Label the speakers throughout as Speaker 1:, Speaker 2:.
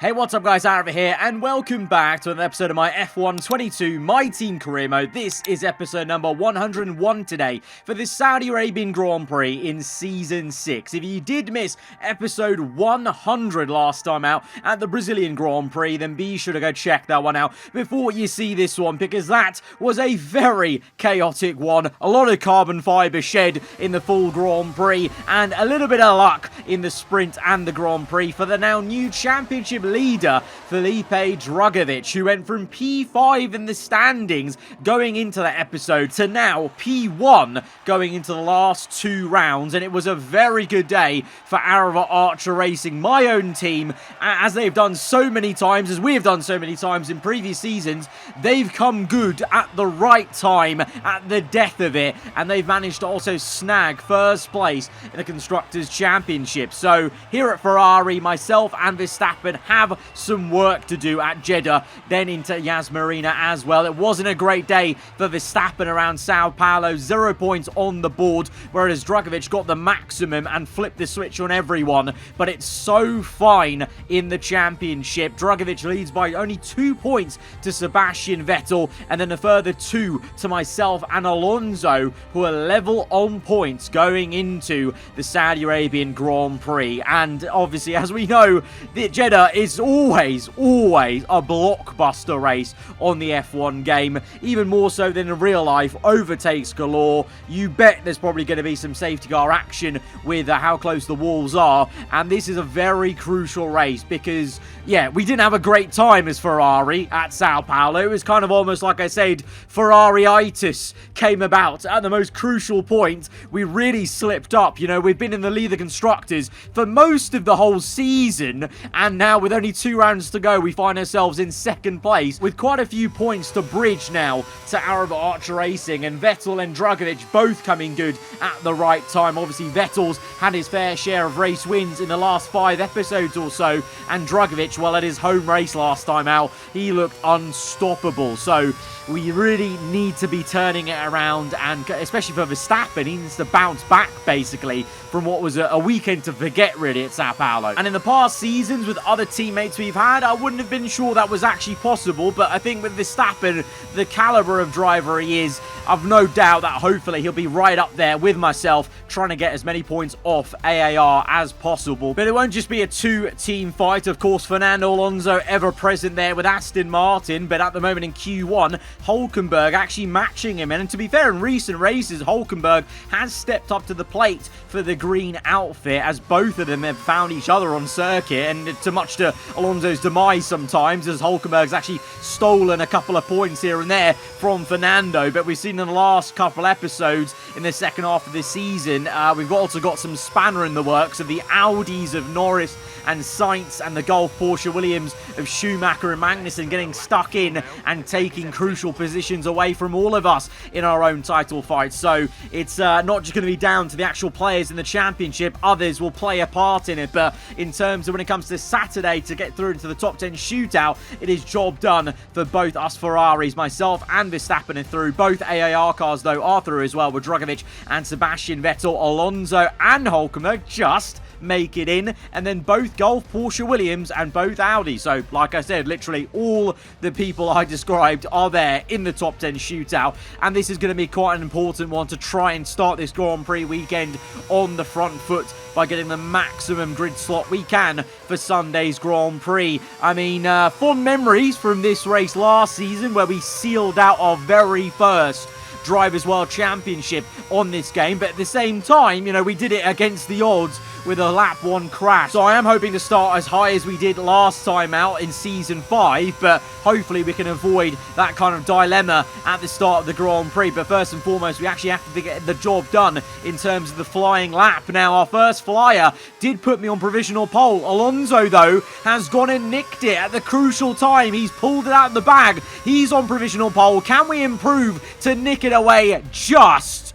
Speaker 1: Hey, what's up guys, aarava here, and welcome back to another episode of my F1 22 My Team Career Mode. This is episode number 101 today for the Saudi Arabian Grand Prix in Season 6. If you did miss episode 100 last time out at the Brazilian Grand Prix, then be sure to go check that one out before you see this one, because that was a very chaotic one. A lot of carbon fibre shed in the full Grand Prix, and a little bit of luck in the sprint and the Grand Prix for the now new championship leader, Felipe Drugovich, who went from P5 in the standings going into that episode to now P1 going into the last two rounds. And it was a very good day for Aarava Archer Racing, my own team, as they've done so many times, as we have done so many times in previous seasons. They've come good at the right time, at the death of it, and they've managed to also snag first place in the Constructors' Championship. So here at Ferrari, myself and Verstappen have some work to do at Jeddah, then into Yas Marina as well. It wasn't a great day for Verstappen around Sao Paulo, 0 points on the board, whereas Drugovich got the maximum and flipped the switch on everyone. But it's so fine in the championship. Drugovich leads by only 2 points to Sebastian Vettel, and then a further 2 to myself and Alonso, who are level on points going into the Saudi Arabian Grand Prix. And obviously, as we know, the Jeddah is always a blockbuster race on the F1 game, even more so than in real life. Overtakes galore. You bet there's probably going to be some safety car action with how close the walls are, and this is a very crucial race because, yeah, we didn't have a great time as Ferrari at Sao Paulo. It was kind of almost like I said, Ferrari-itis came about at the most crucial point. We really slipped up. You know, we've been in the lead of constructors for most of the whole season, and now with only 2 rounds to go, we find ourselves in second place with quite a few points to bridge now to Aarava Archer Racing, and Vettel and Drugovich both coming good at the right time. Obviously, Vettel's had his fair share of race wins in the last 5 episodes or so, and Drugovich, well, at his home race last time out, he looked unstoppable. So we really need to be turning it around, and especially for Verstappen, he needs to bounce back basically from what was a weekend to forget really at Sao Paulo. And in the past seasons with other teammates we've had, I wouldn't have been sure that was actually possible, but I think with Verstappen, the caliber of driver he is, I've no doubt that hopefully he'll be right up there with myself, trying to get as many points off AAR as possible. But it won't just be a 2-team fight. Of course, Fernando Alonso ever present there with Aston Martin, but at the moment in Q1, Hulkenberg actually matching him. And to be fair, in recent races, Hulkenberg has stepped up to the plate for the green outfit, as both of them have found each other on circuit, and to much to Alonso's demise sometimes, as Hulkenberg's actually stolen a couple of points here and there from Fernando. But we've seen in the last couple episodes in the second half of this season, we've also got some spanner in the works of the Audis of Norris and Sainz, and the Gulf Porsche Williams of Schumacher and Magnussen getting stuck in and taking crucial positions away from all of us in our own title fight. So it's not just going to be down to the actual players in the championship. Others will play a part in it, but in terms of when it comes to Saturday to get through into the top 10 shootout, it is job done for both us Ferraris. Myself and Verstappen are through. Both AAR cars though are through as well, with Drugovich and Sebastian Vettel. Alonso and Hulkenberg just make it in, and then both Gulf Porsche Williams and both Audi. So like I said, literally all the people I described are there in the top 10 shootout, and this is going to be quite an important one to try and start this Grand Prix weekend on the front foot by getting the maximum grid slot we can for Sunday's Grand Prix. I mean, fond memories from this race last season where we sealed out our very first Drivers' World Championship on this game, but at the same time, you know, we did it against the odds with a lap 1 crash. So I am hoping to start as high as we did last time out in Season 5, but hopefully we can avoid that kind of dilemma at the start of the Grand Prix. But first and foremost, we actually have to get the job done in terms of the flying lap. Now, our first flyer did put me on provisional pole. Alonso, though, has gone and nicked it at the crucial time. He's pulled it out of the bag. He's on provisional pole. Can we improve to nick it away just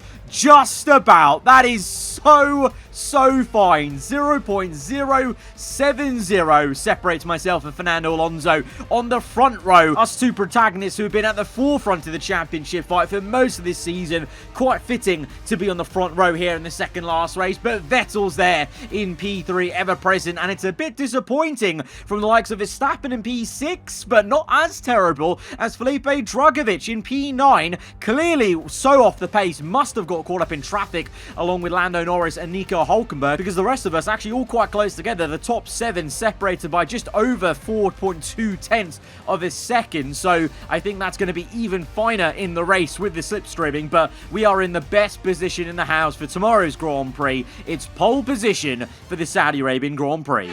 Speaker 1: about? That is so fine. 0.070 separates myself and Fernando Alonso on the front row. Us two protagonists who have been at the forefront of the championship fight for most of this season. Quite fitting to be on the front row here in the second last race, but Vettel's there in P3, ever present, and it's a bit disappointing from the likes of Verstappen in P6, but not as terrible as Felipe Drugovich in P9. Clearly so off the pace, must have got caught up in traffic along with Lando Norris and Nico Hülkenberg, because the rest of us actually all quite close together. The top 7 separated by just over 4.2 tenths of a second, so I think that's going to be even finer in the race with the slipstreaming, but we are in the best position in the house for tomorrow's Grand Prix. It's pole position for the Saudi Arabian Grand Prix.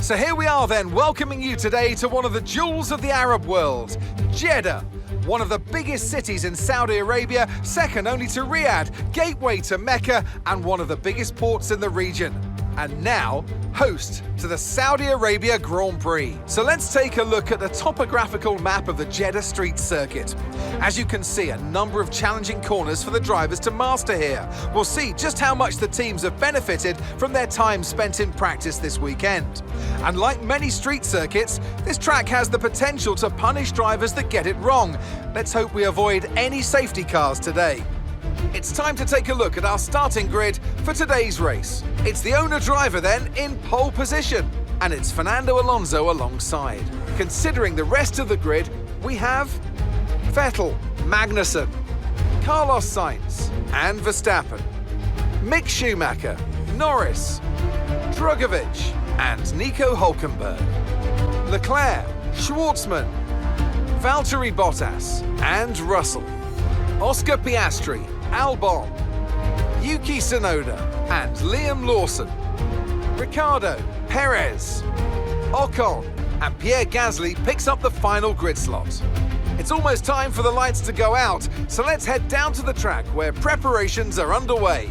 Speaker 2: So here we are then, welcoming you today to one of the jewels of the Arab world, Jeddah. One of the biggest cities in Saudi Arabia, second only to Riyadh, gateway to Mecca, and one of the biggest ports in the region. And now, host to the Saudi Arabia Grand Prix. So let's take a look at the topographical map of the Jeddah street circuit. As you can see, a number of challenging corners for the drivers to master here. We'll see just how much the teams have benefited from their time spent in practice this weekend. And like many street circuits, this track has the potential to punish drivers that get it wrong. Let's hope we avoid any safety cars today. It's time to take a look at our starting grid for today's race. It's the owner-driver then in pole position, and it's Fernando Alonso alongside. Considering the rest of the grid, we have Vettel, Magnussen, Carlos Sainz and Verstappen, Mick Schumacher, Norris, Drugovich and Nico Hülkenberg, Leclerc, Schwartzman, Valtteri Bottas and Russell, Oscar Piastri, Albon, Yuki Tsunoda and Liam Lawson, Ricciardo, Perez, Ocon and Pierre Gasly picks up the final grid slot. It's almost time for the lights to go out, so let's head down to the track where preparations are underway.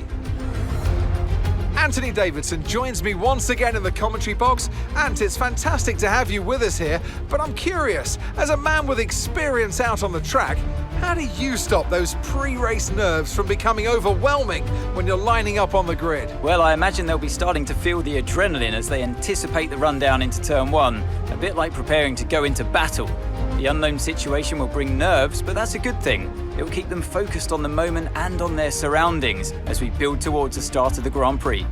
Speaker 2: Anthony Davidson joins me once again in the commentary box, and it's fantastic to have you with us here, but I'm curious, as a man with experience out on the track, how do you stop those pre-race nerves from becoming overwhelming when you're lining up on the grid?
Speaker 3: Well, I imagine they'll be starting to feel the adrenaline as they anticipate the rundown into turn 1, a bit like preparing to go into battle. The unknown situation will bring nerves, but that's a good thing. It will keep them focused on the moment and on their surroundings as we build towards the start of the Grand Prix.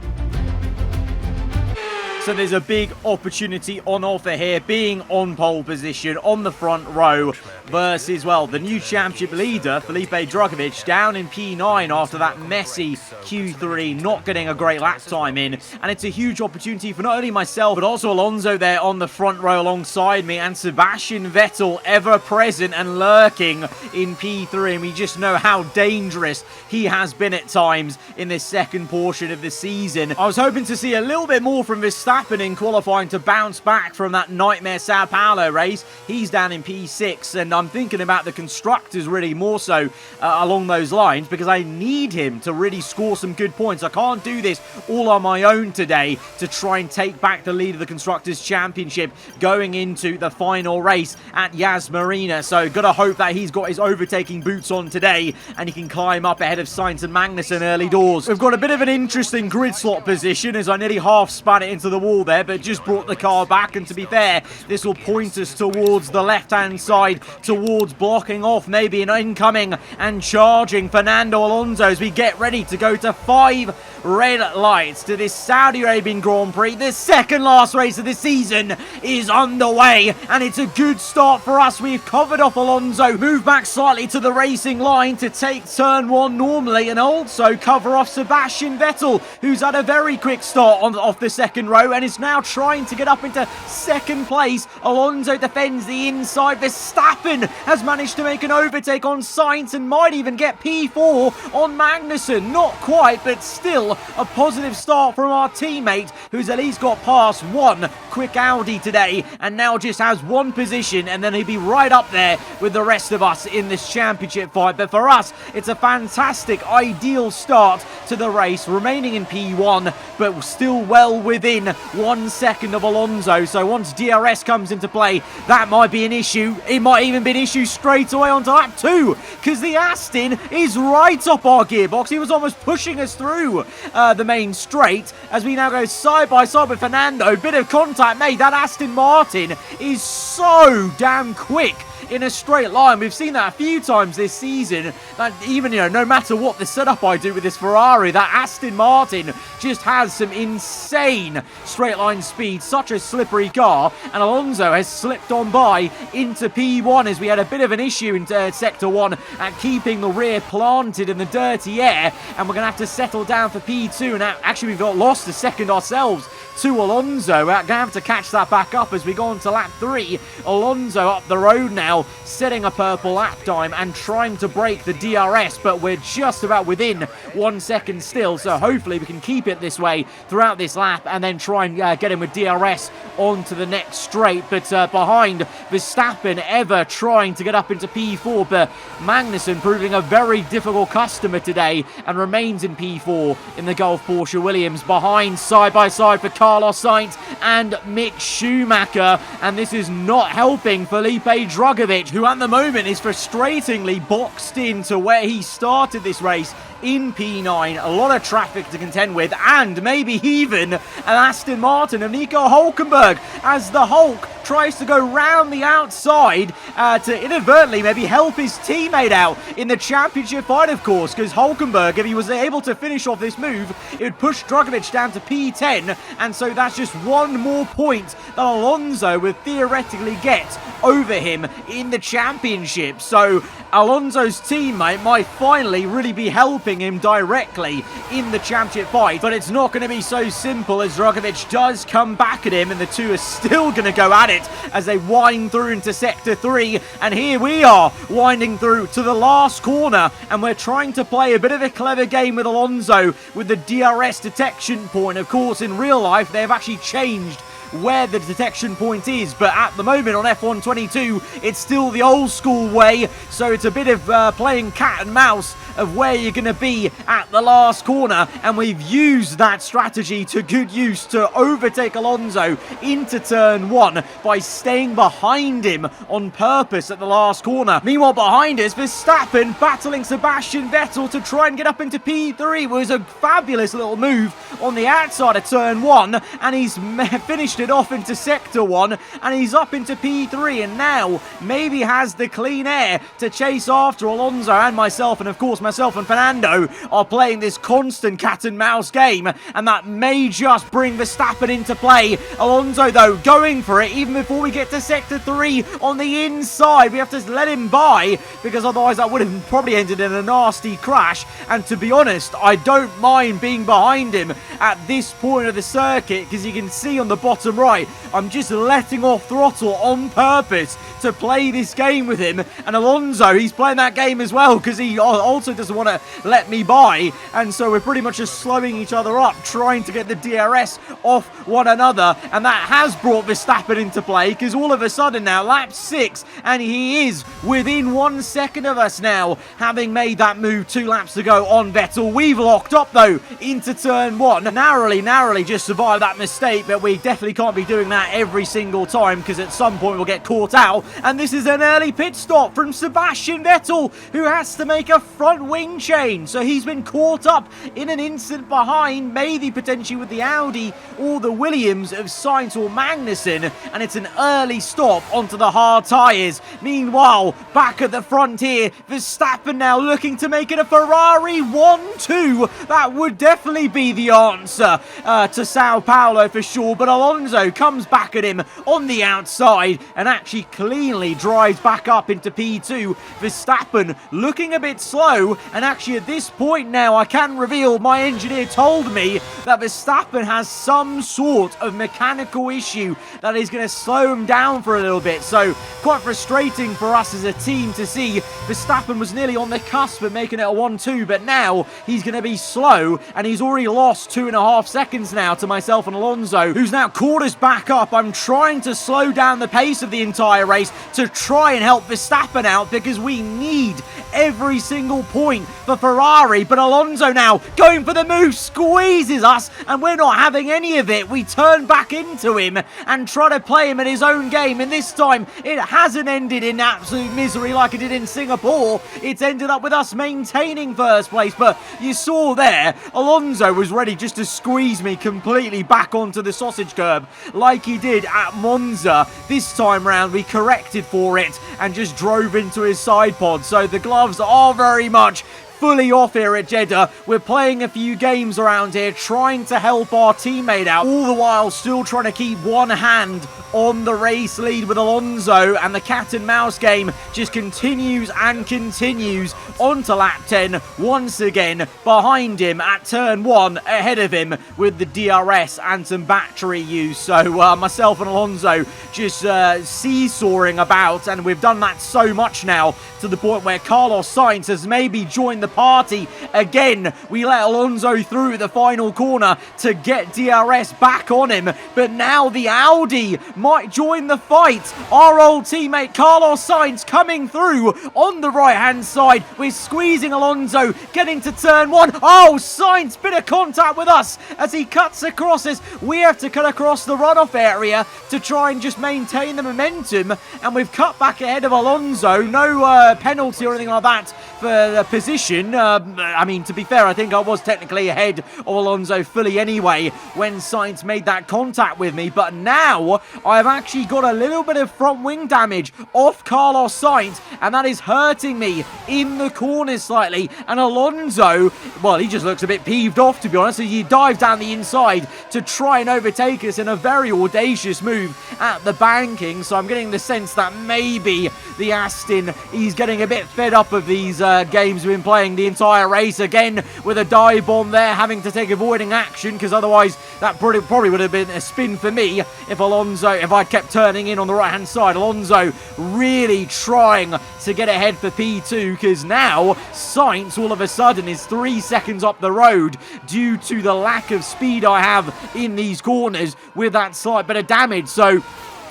Speaker 1: So there's a big opportunity on offer here, being on pole position on the front row versus, well, the new championship leader, Felipe Drugovich, down in P9 after that messy Q3, not getting a great lap time in. And it's a huge opportunity for not only myself, but also Alonso there on the front row alongside me, and Sebastian Vettel ever present and lurking in P3. And we just know how dangerous he has been at times in this second portion of the season. I was hoping to see a little bit more from Verstappen in qualifying to bounce back from that nightmare Sao Paulo race. He's down in P6, and I'm thinking about the constructors really more so along those lines, because I need him to really score some good points. I can't do this all on my own today to try and take back the lead of the Constructors' Championship going into the final race at Yas Marina. So gotta hope that he's got his overtaking boots on today and he can climb up ahead of Sainz and Magnussen early doors. We've got a bit of an interesting grid slot position as I nearly half spun it into the wall there, but just brought the car back, and to be fair, this will point us towards the left-hand side, towards blocking off maybe an incoming and charging Fernando Alonso as we get ready to go to 5 red lights to this Saudi Arabian Grand Prix. The second last race of the season is underway, and it's a good start for us. We've covered off Alonso, moved back slightly to the racing line to take turn 1 normally, and also cover off Sebastian Vettel, who's had a very quick start off the second row and is now trying to get up into second place. Alonso defends the inside. Verstappen has managed to make an overtake on Sainz and might even get P4 on Magnussen. Not quite, but still a positive start from our teammate, who's at least got past one quick Audi today and now just has one position, and then he'll be right up there with the rest of us in this championship fight. But for us, it's a fantastic, ideal start to the race, remaining in P1, but still well within 1 second of Alonso. So once DRS comes into play, that might be an issue. It might even be an issue straight away onto lap 2, because the Aston is right up our gearbox. He was almost pushing us through the main straight as we now go side by side with Fernando. Bit of contact made. That Aston Martin is so damn quick in a straight line. We've seen that a few times this season, that even, no matter what the setup I do with this Ferrari, that Aston Martin just has some insane straight line speed, such a slippery car, and Alonso has slipped on by into P1 as we had a bit of an issue in Sector 1 at keeping the rear planted in the dirty air, and we're going to have to settle down for P2, and actually we've got lost a second ourselves to Alonso. We're going to have to catch that back up as we go on to lap 3. Alonso up the road now, setting a purple lap time and trying to break the DRS, but we're just about within 1 second still, so hopefully we can keep it this way throughout this lap and then try and get him with DRS onto the next straight. But behind Verstappen, ever trying to get up into P4, but Magnussen proving a very difficult customer today and remains in P4 in the Gulf Porsche Williams. Behind, side by side for Carlos Sainz and Mick Schumacher, and this is not helping Felipe Drugovich, who at the moment is frustratingly boxed into where he started this race in P9. A lot of traffic to contend with, and maybe even an Aston Martin of Nico Hulkenberg as the Hulk tries to go round the outside to inadvertently maybe help his teammate out in the championship fight, of course, because Hulkenberg, if he was able to finish off this move, it would push Drugovich down to P10, and so that's just one more point that Alonso would theoretically get over him in the championship. So Alonso's teammate might finally really be helping him directly in the championship fight, but it's not going to be so simple as Drugovich does come back at him, and the two are still going to go at it as they wind through into Sector 3, and here we are winding through to the last corner, and we're trying to play a bit of a clever game with Alonso with the DRS detection point. Of course, in real life, they've actually changed where the detection point is, but at the moment on F1 22 it's still the old school way, so it's a bit of playing cat and mouse of where you're going to be at the last corner, and we've used that strategy to good use to overtake Alonso into turn 1 by staying behind him on purpose at the last corner. Meanwhile, behind us, Verstappen battling Sebastian Vettel to try and get up into P3. It was a fabulous little move on the outside of turn 1, and he's finished it off into Sector 1, and he's up into P3, and now maybe has the clean air to chase after Alonso and myself, and of course myself and Fernando are playing this constant cat and mouse game, and that may just bring Verstappen into play. Alonso though going for it even before we get to Sector 3 on the inside. We have to let him by, because otherwise that would have probably ended in a nasty crash, and to be honest, I don't mind being behind him at this point of the circuit, because you can see on the bottom right, I'm just letting off throttle on purpose to play this game with him, and Alonso, he's playing that game as well, because he also doesn't want to let me by, and so we're pretty much just slowing each other up, trying to get the DRS off one another, and that has brought Verstappen into play, because all of a sudden now, lap 6, and he is within 1 second of us now, having made that move 2 laps ago on Vettel. We've locked up though into turn 1, narrowly just survived that mistake, but we definitely can't be doing that every single time, because at some point we'll get caught out, and this is an early pit stop from Sebastian Vettel, who has to make a front wing change, so he's been caught up in an instant behind, maybe potentially with the Audi or the Williams of Sainz or Magnussen, and it's an early stop onto the hard tyres. Meanwhile, back at the front here, Verstappen now looking to make it a Ferrari 1-2. That would definitely be the answer to Sao Paulo for sure, but Alonso comes back at him on the outside and actually cleanly drives back up into P2. Verstappen looking a bit slow, and actually at this point now I can reveal my engineer told me that Verstappen has some sort of mechanical issue that is going to slow him down for a little bit, so quite frustrating for us as a team to see. Verstappen was nearly on the cusp of making it a 1-2, but now he's going to be slow, and he's already lost 2.5 seconds now to myself and Alonso, who's now caught brought us back up. I'm trying to slow down the pace of the entire race to try and help Verstappen out because we need every single point for Ferrari. But Alonso now going for the move, squeezes us, and we're not having any of it. We turn back into him and try to play him in his own game, and this time it hasn't ended in absolute misery like it did in Singapore. It's ended up with us maintaining first place, but you saw there, Alonso was ready just to squeeze me completely back onto the sausage curb like he did at Monza. This time round we corrected for it and just drove into his side pod, so the gloves are very much fully off here at Jeddah. We're playing a few games around here, trying to help our teammate out, all the while still trying to keep one hand on the race lead with Alonso, and the cat and mouse game just continues and continues on to lap 10, once again behind him at turn 1, ahead of him with the DRS and some battery use. So myself and Alonso just seesawing about, and we've done that so much now to the point where Carlos Sainz has maybe joined the party again. We let Alonso through the final corner to get DRS back on him, but now the Audi might join the fight. Our old teammate Carlos Sainz coming through on the right hand side. We're squeezing Alonso, getting to turn 1. Oh, Sainz, bit of contact with us as he cuts across us. We have to cut across the runoff area to try and just maintain the momentum, and we've cut back ahead of Alonso. No penalty or anything like that for the position. I mean, to be fair, I think I was technically ahead of Alonso fully anyway when Sainz made that contact with me, but now I've actually got a little bit of front wing damage off Carlos Sainz, and that is hurting me in the corners slightly. And Alonso, well, he just looks a bit peeved off, to be honest, as he dives down the inside to try and overtake us in a very audacious move at the banking. So I'm getting the sense that maybe the Aston, he's getting a bit fed up of these games we've been playing the entire race. Again with a dive bomb there, having to take avoiding action, because otherwise that probably would have been a spin for me if I'd kept turning in on the right hand side. Alonso really trying to get ahead for P2, because now Sainz all of a sudden is 3 seconds up the road due to the lack of speed I have in these corners with that slight bit of damage. So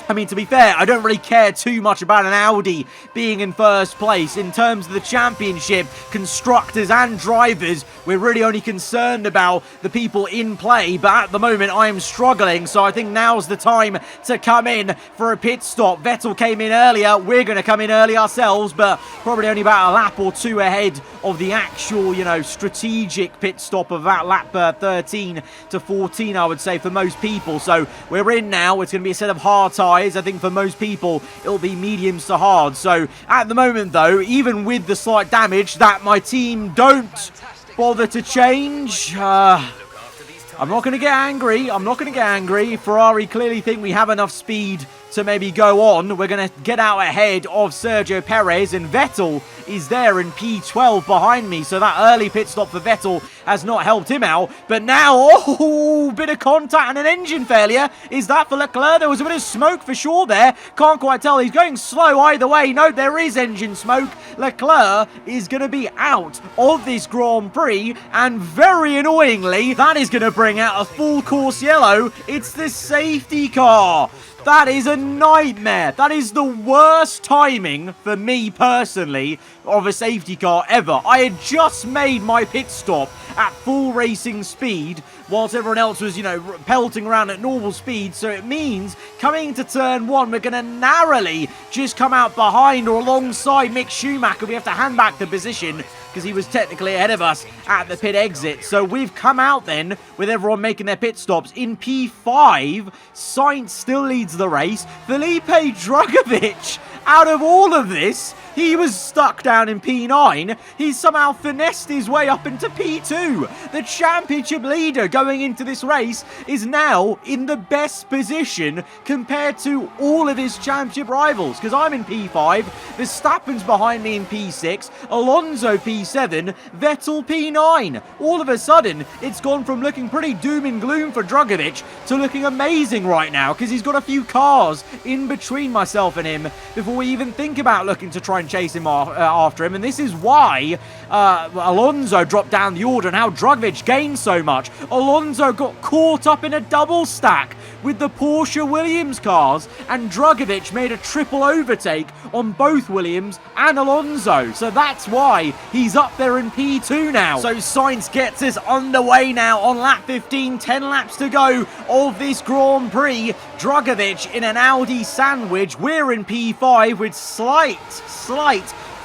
Speaker 1: I mean, to be fair, I don't really care too much about an Audi being in first place. In terms of the championship, constructors and drivers, we're really only concerned about the people in play. But at the moment, I am struggling, so I think now's the time to come in for a pit stop. Vettel came in earlier. We're going to come in early ourselves, but probably only about a lap or two ahead of the actual, strategic pit stop of that lap 13 to 14, I would say, for most people. So we're in now. It's going to be a set of hard tires. I think for most people, it'll be mediums to hard. So at the moment, though, even with the slight damage that my team don't bother to change, I'm not going to get angry. I'm not going to get angry. Ferrari clearly think we have enough speed to maybe go on. We're going to get out ahead of Sergio Perez, and Vettel is there in P12 behind me, so that early pit stop for Vettel has not helped him out. But now, oh, bit of contact and an engine failure. Is that for Leclerc? There was a bit of smoke for sure there. Can't quite tell. He's going slow either way. No, there is engine smoke. Leclerc is going to be out of this Grand Prix, and very annoyingly, that is going to bring out a full course yellow. It's the safety car. That is a nightmare. That is the worst timing for me personally of a safety car ever. I had just made my pit stop at full racing speed whilst everyone else was, pelting around at normal speed. So it means coming into turn 1, we're going to narrowly just come out behind or alongside Mick Schumacher. We have to hand back the position because he was technically ahead of us at the pit exit. So we've come out then with everyone making their pit stops. In P5, Sainz still leads the race. Felipe Drugovich, out of all of this, he was stuck down in P9. He's somehow finessed his way up into P2. The championship leader going into this race is now in the best position compared to all of his championship rivals, because I'm in P5, Verstappen's behind me in P6, Alonso P7, Vettel P9. All of a sudden, it's gone from looking pretty doom and gloom for Drugovich to looking amazing right now, because he's got a few cars in between myself and him before we even think about looking to try and chase him after him. And this is why Alonso dropped down the order and how Drugovich gained so much. Alonso got caught up in a double stack with the Porsche Williams cars, and Drugovich made a triple overtake on both Williams and Alonso. So that's why he's up there in P2 now. So Sainz gets us underway now on lap 15, 10 laps to go of this Grand Prix. Drugovich in an Audi sandwich. We're in P5 with slight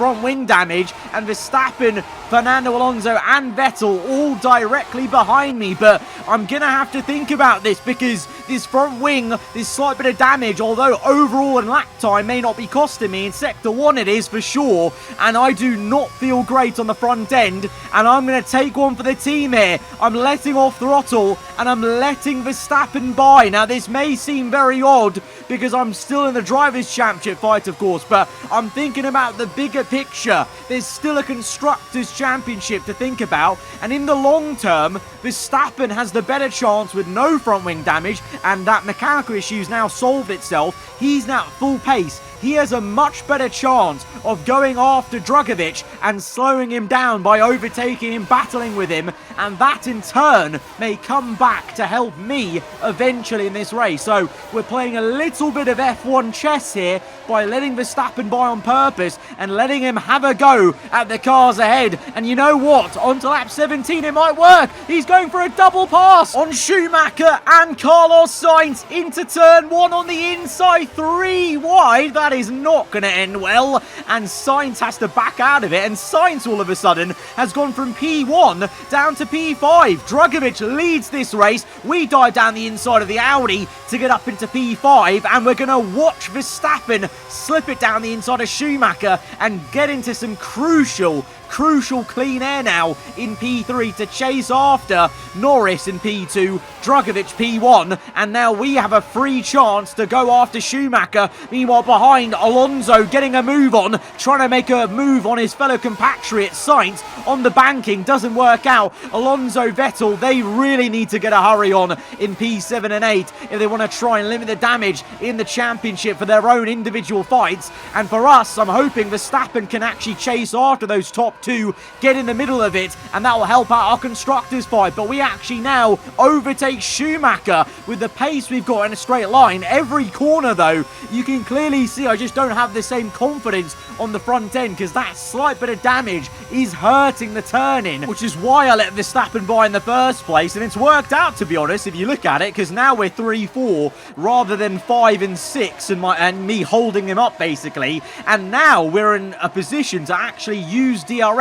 Speaker 1: front wing damage, and Verstappen, Fernando Alonso and Vettel all directly behind me. But I'm gonna have to think about this, because this front wing, this slight bit of damage, although overall in lap time may not be costing me, in sector 1 it is for sure, and I do not feel great on the front end, and I'm gonna take one for the team here. I'm letting off throttle and I'm letting Verstappen by. Now this may seem very odd because I'm still in the Drivers' Championship fight, of course, but I'm thinking about the bigger picture. There's still a Constructors' Championship to think about, and in the long term, Verstappen has the better chance with no front wing damage, and that mechanical issue's now solved itself. He's now at full pace. He has a much better chance of going after Drugovich and slowing him down by overtaking him, battling with him, and that in turn may come back to help me eventually in this race. So we're playing a little bit of F1 chess here by letting Verstappen by on purpose and letting him have a go at the cars ahead. And you know what? On to lap 17, it might work. He's going for a double pass on Schumacher and Carlos Sainz into turn 1 on the inside, 3 wide. That is not going to end well, and Sainz has to back out of it, and Sainz all of a sudden has gone from P1 down to P5. Drugovich leads this race. We dive down the inside of the Audi to get up into P5, and we're going to watch Verstappen slip it down the inside of Schumacher and get into some crucial clean air now in P3 to chase after Norris in P2, Drugovich P1, and now we have a free chance to go after Schumacher. Meanwhile, behind, Alonso getting a move on, trying to make a move on his fellow compatriot Sainz on the banking. Doesn't work out. Alonso, Vettel, they really need to get a hurry on in P7 and 8 if they want to try and limit the damage in the championship for their own individual fights. And for us, I'm hoping Verstappen can actually chase after those top two, get in the middle of it, and that will help out our constructors fight. But we actually now overtake Schumacher with the pace we've got in a straight line. Every corner though, you can clearly see I just don't have the same confidence on the front end, because that slight bit of damage is hurting the turn-in, which is why I let Verstappen by in the first place. And it's worked out, to be honest, if you look at it, because now we're 3-4 rather than 5 and 6, and me holding him up basically. And now we're in a position to actually use DRS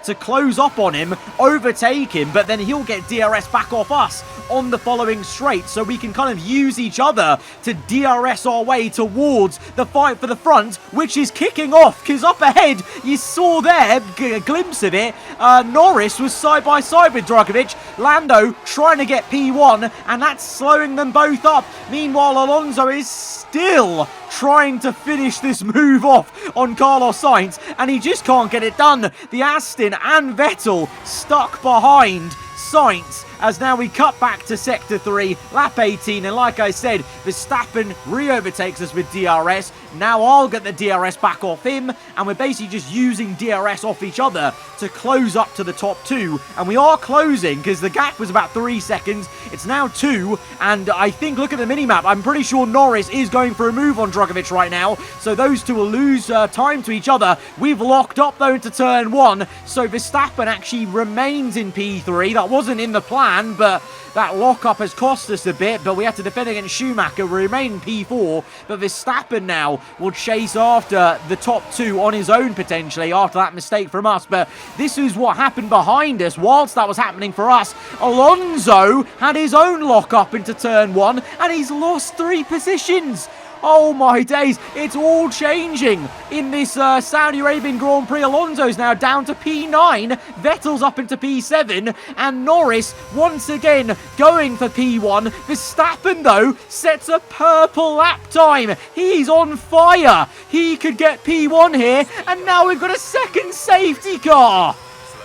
Speaker 1: to close up on him, overtake him, but then he'll get DRS back off us on the following straight, so we can kind of use each other to DRS our way towards the fight for the front, which is kicking off, because up ahead, you saw there, a glimpse of it, Norris was side by side with Drugovich, Lando trying to get P1, and that's slowing them both up. Meanwhile, Alonso is still trying to finish this move off on Carlos Sainz, and he just can't get it done. The Aston and Vettel stuck behind Sainz, as now we cut back to sector 3, lap 18, and like I said, Verstappen re-overtakes us with DRS. Now I'll get the DRS back off him, and we're basically just using DRS off each other to close up to the top 2, and we are closing, because the gap was about 3 seconds, it's now 2, and I think, look at the minimap, I'm pretty sure Norris is going for a move on Drugovich right now, so those two will lose time to each other. We've locked up though into turn 1, so Verstappen actually remains in P3. That wasn't in the plan, but that lock-up has cost us a bit, but we had to defend against Schumacher. We remain in P4, but Verstappen now will chase after the top 2 on his own, potentially, after that mistake from us. But this is what happened behind us whilst that was happening for us. Alonso had his own lock-up into turn 1, and he's lost 3 positions. Oh my days, it's all changing in this Saudi Arabian Grand Prix. Alonso's now down to P9, Vettel's up into P7, and Norris once again going for P1. Verstappen, though, sets a purple lap time. He's on fire. He could get P1 here, and now we've got a second safety car.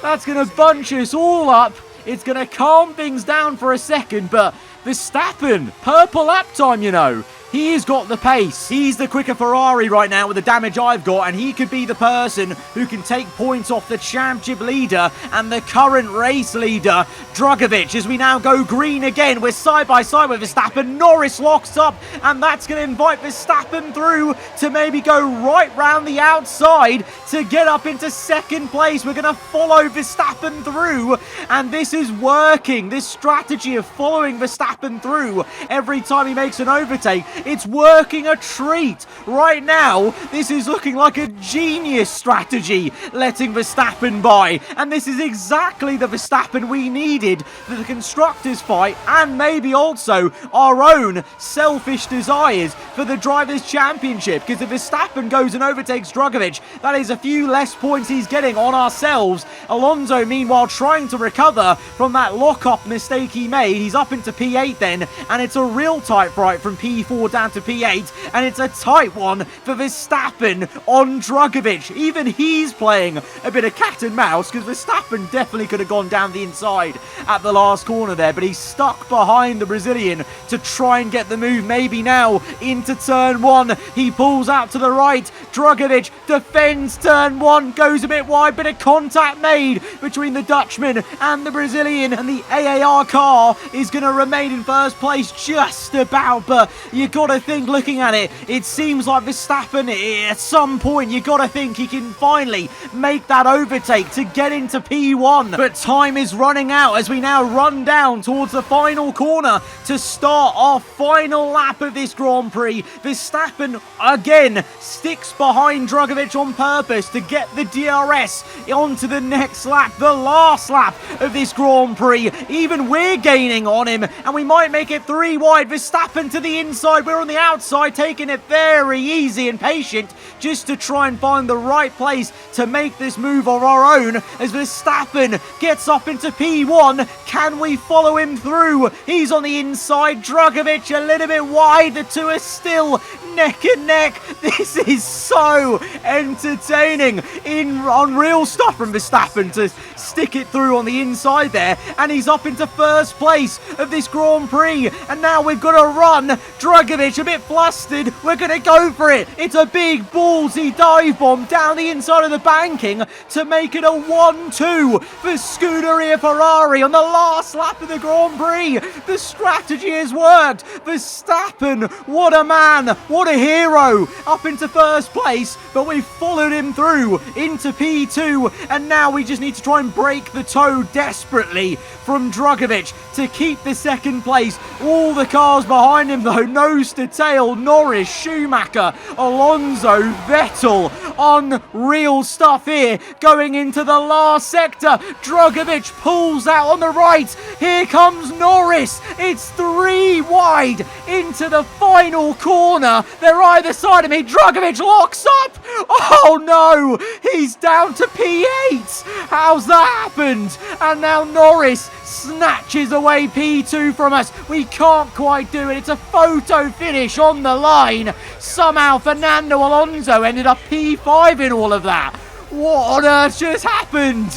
Speaker 1: That's going to bunch us all up. It's going to calm things down for a second, but Verstappen, purple lap time, you know. He's got the pace. He's the quicker Ferrari right now with the damage I've got, and he could be the person who can take points off the championship leader and the current race leader, Drugovich. As we now go green again, we're side by side with Verstappen. Norris locks up, and that's going to invite Verstappen through to maybe go right round the outside to get up into second place. We're going to follow Verstappen through, and this is working. This strategy of following Verstappen through every time he makes an overtake, it's working a treat. Right now, this is looking like a genius strategy, letting Verstappen by. And this is exactly the Verstappen we needed for the Constructors' fight, and maybe also our own selfish desires for the Drivers' Championship. Because if Verstappen goes and overtakes Drugovich, that is a few less points he's getting on ourselves. Alonso, meanwhile, trying to recover from that lock-up mistake he made. He's up into P8 then, and it's a real tight fight from P4 down to P8, and it's a tight one for Verstappen on Drugovich. Even he's playing a bit of cat and mouse, because Verstappen definitely could have gone down the inside at the last corner there, but he's stuck behind the Brazilian to try and get the move maybe now into turn 1. He pulls out to the right. Drugovich defends turn 1, goes a bit wide, bit of contact made between the Dutchman and the Brazilian, and the AAR car is going to remain in first place just about. But you got to think, looking at it, it seems like Verstappen at some point, you got to think he can finally make that overtake to get into P1. But time is running out as we now run down towards the final corner to start our final lap of this Grand Prix. Verstappen again sticks behind Drugovich on purpose to get the DRS onto the next lap, the last lap of this Grand Prix. Even we're gaining on him, and we might make it 3 wide. Verstappen to the inside, we're on the outside, taking it very easy and patient just to try and find the right place to make this move of our own. As Verstappen gets up into P1, can we follow him through? He's on the inside, Drugovich a little bit wide, the two are still neck and neck. This is so entertaining. Unreal stuff from Verstappen to stick it through on the inside there, and he's up into first place of this Grand Prix. And now we've got to run. Drugovich a bit flustered. We're going to go for it. It's a big ballsy dive bomb down the inside of the banking to make it a 1-2 for Scuderia Ferrari on the last lap of the Grand Prix. The strategy has worked. Verstappen, what a man, what a hero, up into first place, but we've followed him through into P2, and now we just need to try and break the toe desperately from Drugovich to keep the second place. All the cars behind him though, nose to tail, Norris, Schumacher, Alonso, Vettel. Unreal stuff here going into the last sector. Drugovich pulls out on the right. Here comes Norris. It's 3 wide into the final corner. They're either side of me. Drugovich locks up. Oh no, he's down to P8. How's that happened? And now Norris snatches away P2 from us. We can't quite do it. It's a photo finish on the line. Somehow Fernando Alonso ended up P5 in all of that. What on earth just happened?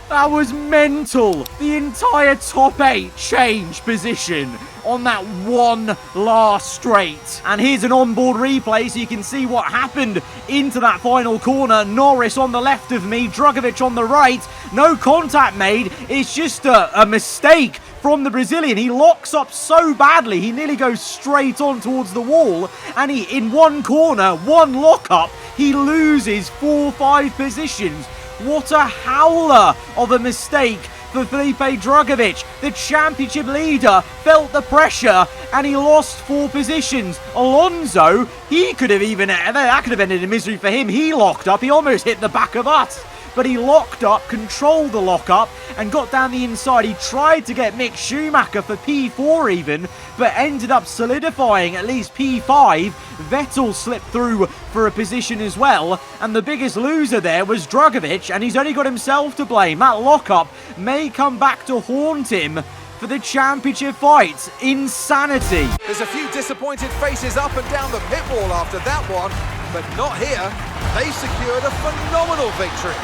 Speaker 1: That was mental. The entire top 8 changed position on that one last straight. And here's an onboard replay so you can see what happened into that final corner. Norris on the left of me, Drugovich on the right. No contact made. It's just a mistake from the Brazilian. He locks up so badly, he nearly goes straight on towards the wall. And he, in one corner, one lockup, he loses 4-5 positions. What a howler of a mistake for Felipe Drugovich. The championship leader felt the pressure and he lost 4 positions. Alonso, he could have even, that could have ended in misery for him. He locked up, he almost hit the back of us. But he locked up, controlled the lock-up, and got down the inside. He tried to get Mick Schumacher for P4 even, but ended up solidifying at least P5. Vettel slipped through for a position as well, and the biggest loser there was Drugovich, and he's only got himself to blame. That lock-up may come back to haunt him for the championship fight. Insanity.
Speaker 2: There's a few disappointed faces up and down the pit wall after that one, but not here. They secured a phenomenal victory.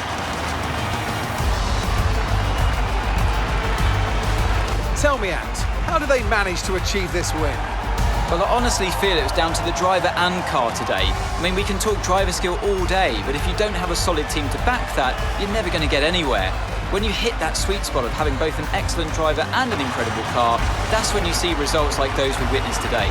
Speaker 2: Tell me, Ant, how do they manage to achieve this win?
Speaker 3: Well, I honestly feel it was down to the driver and car today. I mean, we can talk driver skill all day, but if you don't have a solid team to back that, you're never going to get anywhere. When you hit that sweet spot of having both an excellent driver and an incredible car, that's when you see results like those we witnessed today.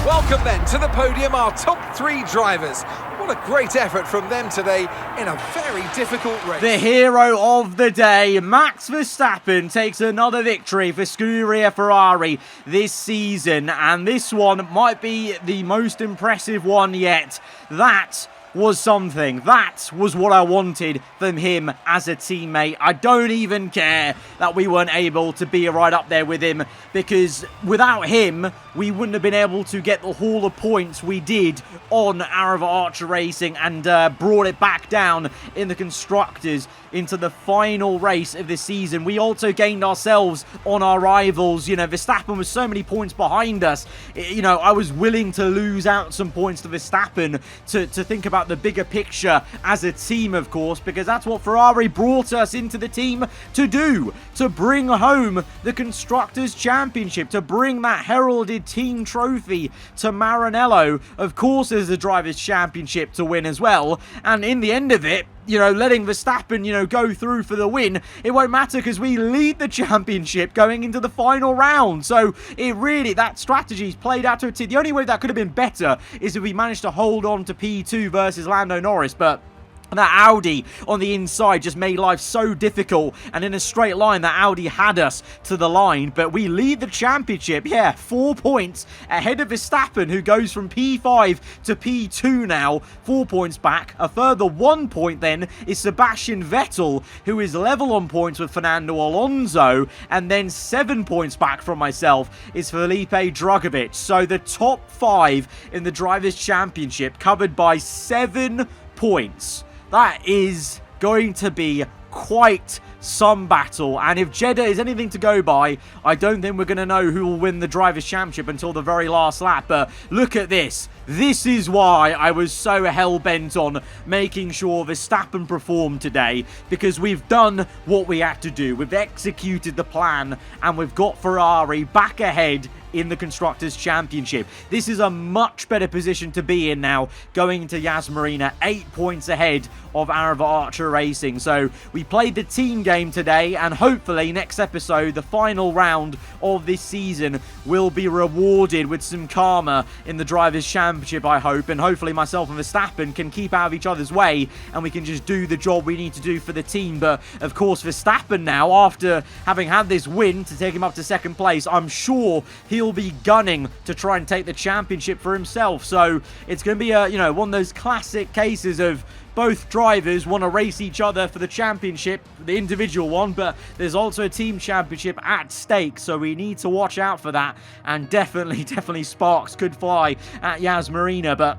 Speaker 2: Welcome then to the podium, our top 3 drivers. What a great effort from them today in a very difficult race.
Speaker 1: The hero of the day, Max Verstappen, takes another victory for Scuderia Ferrari this season, and this one might be the most impressive one yet. That was something. That was what I wanted from him as a teammate. I don't even care that we weren't able to be right up there with him, because without him, we wouldn't have been able to get the haul of points we did on Aarava Archer Racing and brought it back down in the Constructors into the final race of the season. We also gained ourselves on our rivals. You know, Verstappen was so many points behind us. You know, I was willing to lose out some points to Verstappen to think about the bigger picture as a team, of course, because that's what Ferrari brought us into the team to do, to bring home the Constructors' Championship, to bring that heralded team trophy to Maranello. Of course, there's the Drivers' Championship to win as well, and in the end of it, you know, letting Verstappen, you know, go through for the win, it won't matter because we lead the championship going into the final round. So it really, that strategy's played out to a T. The only way that could have been better is if we managed to hold on to P2 versus Lando Norris, but that Audi on the inside just made life so difficult, and in a straight line that Audi had us to the line, but we lead the championship, 4 points ahead of Verstappen, who goes from P5 to P2 now, 4 points back. A further 1 point then is Sebastian Vettel, who is level on points with Fernando Alonso, and then 7 points back from myself is Felipe Drugovich. So the top 5 in the Drivers' Championship covered by 7 points. That is going to be quite some battle, and if Jeddah is anything to go by, I don't think we're going to know who will win the Drivers' Championship until the very last lap. But look at this. This is why I was so hell-bent on making sure Verstappen performed today, because we've done what we had to do. We've executed the plan, and we've got Ferrari back ahead in the Constructors' Championship. This is a much better position to be in now, going into Yas Marina, 8 points ahead of Aarava Archer Racing. So we played the team game today, and hopefully next episode, the final round of this season, will be rewarded with some karma in the Drivers' Championship, I hope, and hopefully myself and Verstappen can keep out of each other's way, and we can just do the job we need to do for the team. But of course, Verstappen now, after having had this win to take him up to second place, I'm sure he'll be gunning to try and take the championship for himself. So it's going to be a, you know, one of those classic cases of both drivers want to race each other for the championship, the individual one, but there's also a team championship at stake, so we need to watch out for that. And definitely sparks could fly at Yas Marina. But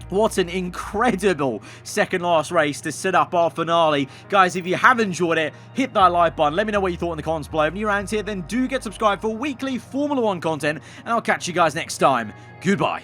Speaker 1: what an incredible second last race to set up our finale. Guys, if you have enjoyed it, hit that like button. Let me know what you thought in the comments below. If you're around here, then do get subscribed for weekly Formula 1 content, and I'll catch you guys next time. Goodbye.